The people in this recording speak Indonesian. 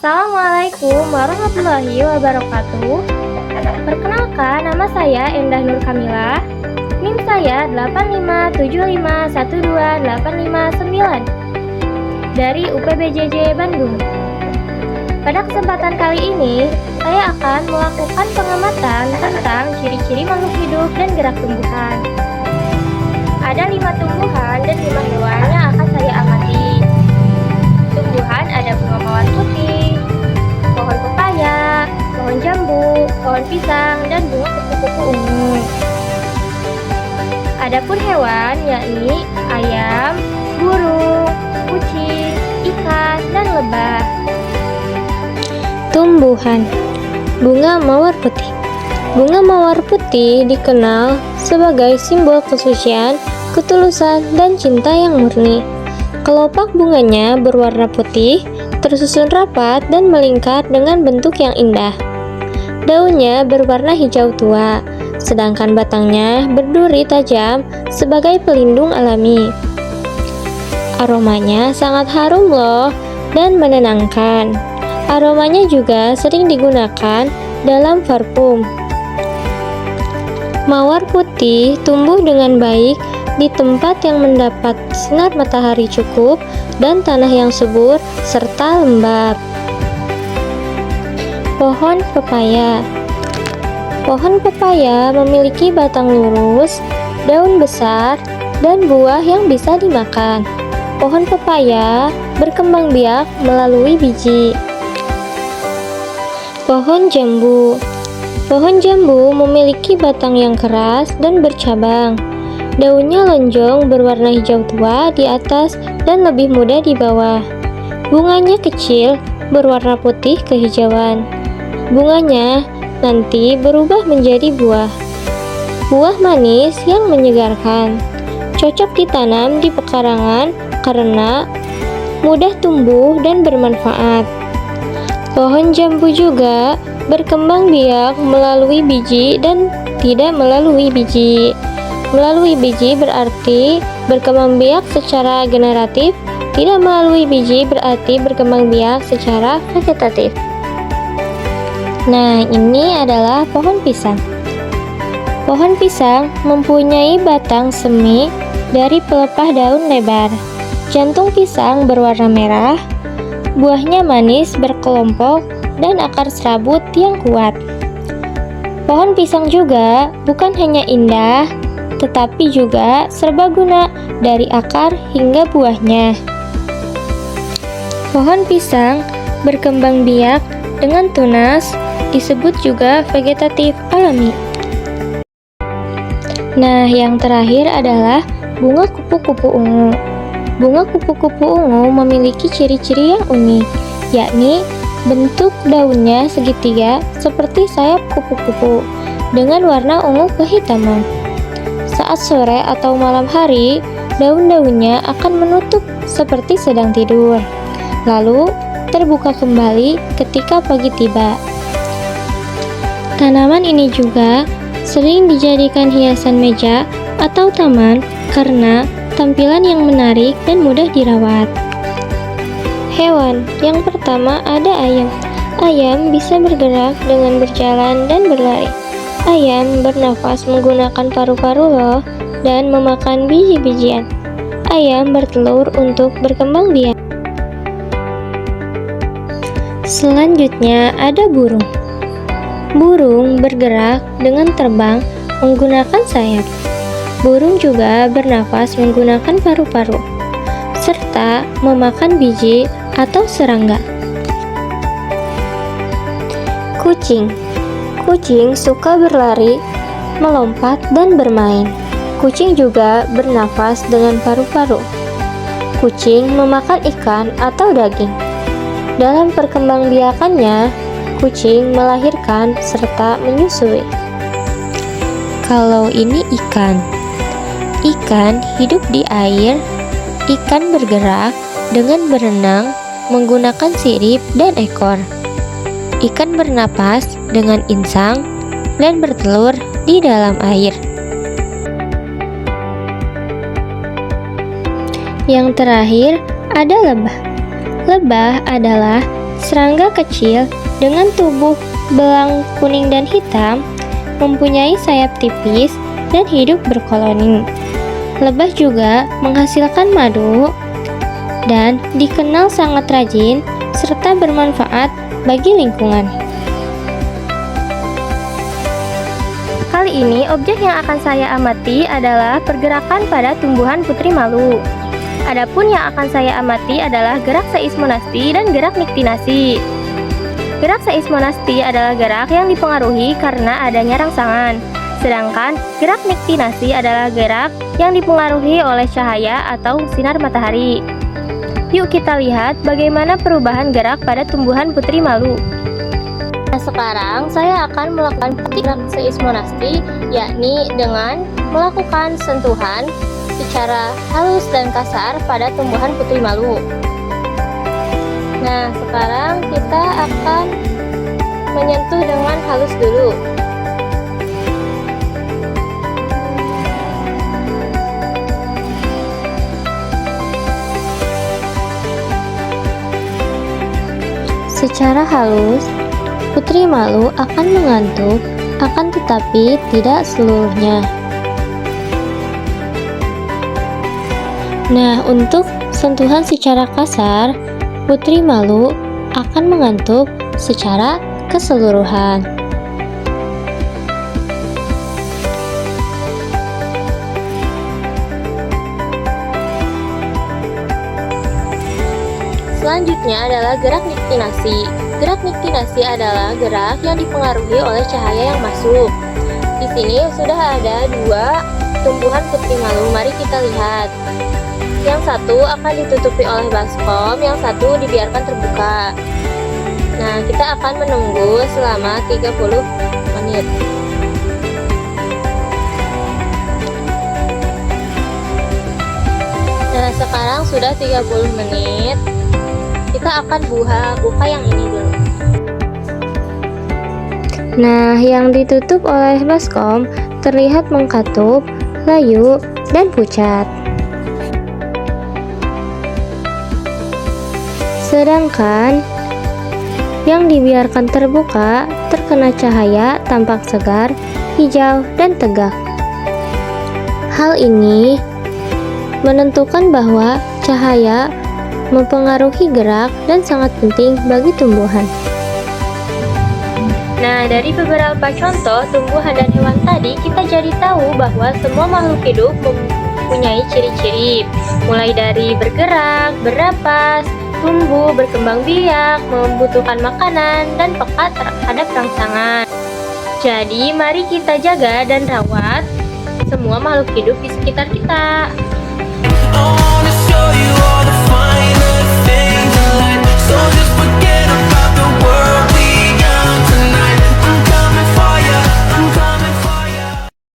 Assalamualaikum warahmatullahi wabarakatuh. Perkenalkan, nama saya Endah Nur Kamila. NIM saya 857512859 dari UPBJJ Bandung. Pada kesempatan kali ini, saya akan melakukan pengamatan tentang ciri-ciri makhluk hidup dan gerak tumbuhan. Ada 5 tumbuhan dan 5 hewan yang akan saya amati. Tumbuhan ada bunga mawar putih, pohon pepaya, pohon jambu, pohon pisang, dan bunga kupu-kupu ungu. Adapun hewan yakni ayam, burung, kucing, ikan, dan lebah. Tumbuhan bunga mawar putih. Bunga mawar putih dikenal sebagai simbol kesucian, ketulusan, dan cinta yang murni. Kelopak bunganya berwarna putih, tersusun rapat dan melingkar dengan bentuk yang indah. Daunnya berwarna hijau tua, sedangkan batangnya berduri tajam sebagai pelindung alami. Aromanya sangat harum loh dan menenangkan. Aromanya juga sering digunakan dalam parfum. Mawar putih tumbuh dengan baik di tempat yang mendapat sinar matahari cukup dan tanah yang subur serta lembab. Pohon pepaya. Pohon pepaya memiliki batang lurus, daun besar, dan buah yang bisa dimakan. Pohon pepaya berkembang biak melalui biji. Pohon jambu. Pohon jambu memiliki batang yang keras dan bercabang. Daunnya lonjong berwarna hijau tua di atas dan lebih muda di bawah. Bunganya kecil, berwarna putih kehijauan. Bunganya nanti berubah menjadi buah. Buah manis yang menyegarkan. Cocok ditanam di pekarangan karena mudah tumbuh dan bermanfaat. Pohon jambu juga berkembang biak melalui biji dan tidak melalui biji. Melalui biji berarti berkembang biak secara generatif, tidak melalui biji berarti berkembang biak secara vegetatif. Nah, ini adalah pohon pisang. Pohon pisang mempunyai batang semi dari pelepah daun lebar. Jantung pisang berwarna merah, buahnya manis berkelompok dan akar serabut yang kuat. Pohon pisang juga bukan hanya indah, tetapi juga serbaguna dari akar hingga buahnya. Pohon pisang berkembang biak dengan tunas, disebut juga vegetatif alami. Nah, yang terakhir adalah bunga kupu-kupu ungu. Bunga kupu-kupu ungu memiliki ciri-ciri yang unik, yakni bentuk daunnya segitiga seperti sayap kupu-kupu dengan warna ungu kehitaman. Saat sore atau malam hari, daun-daunnya akan menutup seperti sedang tidur, lalu terbuka kembali ketika pagi tiba. Tanaman ini juga sering dijadikan hiasan meja atau taman karena tampilan yang menarik dan mudah dirawat. Hewan yang pertama ada ayam. Ayam bisa bergerak dengan berjalan dan berlari. Ayam bernafas menggunakan paru-paru loh dan memakan biji-bijian. Ayam bertelur untuk berkembang biak. Selanjutnya ada burung. Burung bergerak dengan terbang menggunakan sayap. Burung juga bernafas menggunakan paru-paru, serta memakan biji atau serangga. Kucing. Kucing suka berlari, melompat, dan bermain. Kucing juga bernafas dengan paru-paru. Kucing memakan ikan atau daging. Dalam perkembangbiakannya, kucing melahirkan serta menyusui. Kalau ini ikan. Ikan hidup di air. Ikan bergerak dengan berenang menggunakan sirip dan ekor. Ikan bernapas dengan insang dan bertelur di dalam air. Yang terakhir ada lebah. Lebah adalah Serangga kecil dengan tubuh belang kuning dan hitam mempunyai sayap tipis dan hidup berkoloni. Lebah juga menghasilkan madu dan dikenal sangat rajin serta bermanfaat bagi lingkungan. Kali ini objek yang akan saya amati adalah pergerakan pada tumbuhan putri malu. Adapun yang akan saya amati adalah gerak seismonasti dan gerak niktinasi. Gerak seismonasti adalah gerak yang dipengaruhi karena adanya rangsangan. Sedangkan gerak niktinasi adalah gerak yang dipengaruhi oleh cahaya atau sinar matahari. Yuk kita lihat bagaimana perubahan gerak pada tumbuhan putri malu. Nah, sekarang saya akan melakukan gerak seismonasti, yakni dengan melakukan sentuhan secara halus dan kasar pada tumbuhan putri malu. Nah, sekarang kita akan menyentuh dengan halus dulu. Secara halus, putri malu akan mengantuk, akan tetapi tidak seluruhnya. Nah, untuk sentuhan secara kasar, putri malu akan mengantuk secara keseluruhan. Selanjutnya adalah gerak niktinasi. Gerak niktinasi adalah gerak yang dipengaruhi oleh cahaya yang masuk. Di sini sudah ada dua tumbuhan putri malu, mari kita lihat. Yang satu akan ditutupi oleh baskom, yang satu dibiarkan terbuka. Nah, kita akan menunggu selama 30 menit. Nah, sekarang sudah 30 menit. Kita akan buka yang ini dulu. Nah, yang ditutup oleh baskom terlihat mengkatup, layu, dan pucat. Sedangkan yang dibiarkan terbuka terkena cahaya tampak segar, hijau, dan tegak. Hal ini menentukan bahwa cahaya mempengaruhi gerak dan sangat penting bagi tumbuhan. Nah, dari beberapa contoh tumbuhan dan hewan tadi, kita jadi tahu bahwa semua makhluk hidup mempunyai ciri-ciri, mulai dari bergerak, bernapas, tumbuh, berkembang biak, membutuhkan makanan, dan peka terhadap rangsangan. Jadi, mari kita jaga dan rawat semua makhluk hidup di sekitar kita.